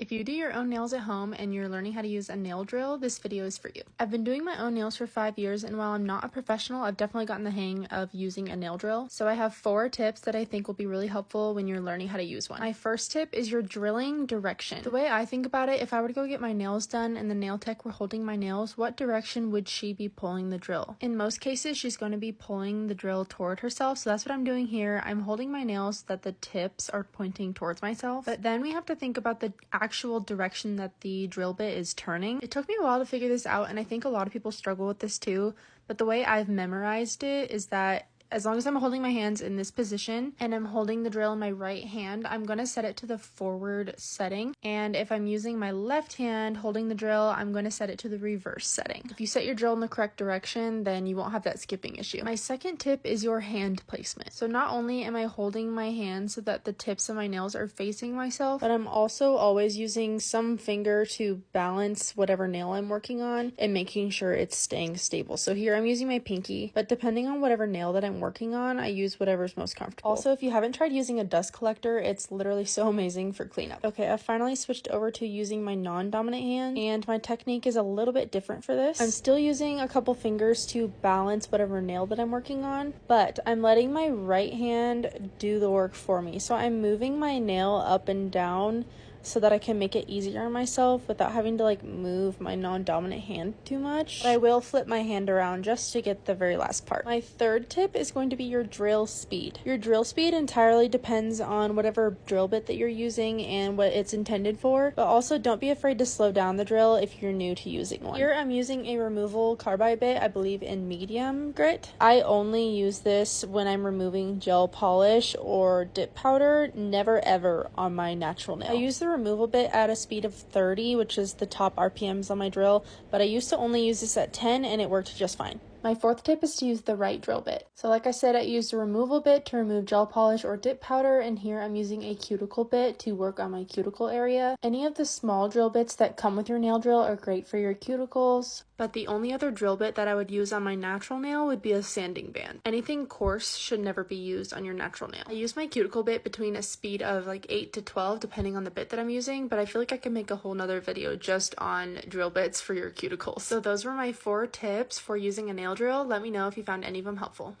If you do your own nails at home and you're learning how to use a nail drill, this video is for you. I've been doing my own nails for 5 years, and while I'm not a professional, I've definitely gotten the hang of using a nail drill. So I have 4 tips that I think will be really helpful when you're learning how to use one. My first tip is your drilling direction. The way I think about it, if I were to go get my nails done and the nail tech were holding my nails, what direction would she be pulling the drill? In most cases, she's going to be pulling the drill toward herself, so that's what I'm doing here. I'm holding my nails so that the tips are pointing towards myself, but then we have to think about the actual direction that the drill bit is turning. It took me a while to figure this out, and I think a lot of people struggle with this too, but the way I've memorized it is that as long as I'm holding my hands in this position and I'm holding the drill in my right hand, I'm going to set it to the forward setting. And if I'm using my left hand holding the drill, I'm going to set it to the reverse setting. If you set your drill in the correct direction, then you won't have that skipping issue. My second tip is your hand placement. So not only am I holding my hand so that the tips of my nails are facing myself, but I'm also always using some finger to balance whatever nail I'm working on and making sure it's staying stable. So here I'm using my pinky, but depending on whatever nail that I'm working on, I use whatever's most comfortable. Also, if you haven't tried using a dust collector, it's literally so amazing for cleanup. Okay, I've finally switched over to using my non-dominant hand, and my technique is a little bit different for this. I'm still using a couple fingers to balance whatever nail that I'm working on, but I'm letting my right hand do the work for me. So I'm moving my nail up and down so that I can make it easier on myself without having to move my non-dominant hand too much. But I will flip my hand around just to get the very last part. My third tip is going to be your drill speed. Your drill speed entirely depends on whatever drill bit that you're using and what it's intended for, but also don't be afraid to slow down the drill if you're new to using one. Here I'm using a removal carbide bit, I believe in medium grit. I only use this when I'm removing gel polish or dip powder, never ever on my natural nail. I use the removal bit at a speed of 30, which is the top RPMs on my drill, but I used to only use this at 10 and it worked just fine. My fourth tip is to use the right drill bit. So like I said, I used a removal bit to remove gel polish or dip powder, and here I'm using a cuticle bit to work on my cuticle area. Any of the small drill bits that come with your nail drill are great for your cuticles, but the only other drill bit that I would use on my natural nail would be a sanding band. Anything coarse should never be used on your natural nail. I use my cuticle bit between a speed of 8 to 12 depending on the bit that I'm using, but I feel like I can make a whole nother video just on drill bits for your cuticles. So those were my 4 tips for using a nail drill. Let me know if you found any of them helpful.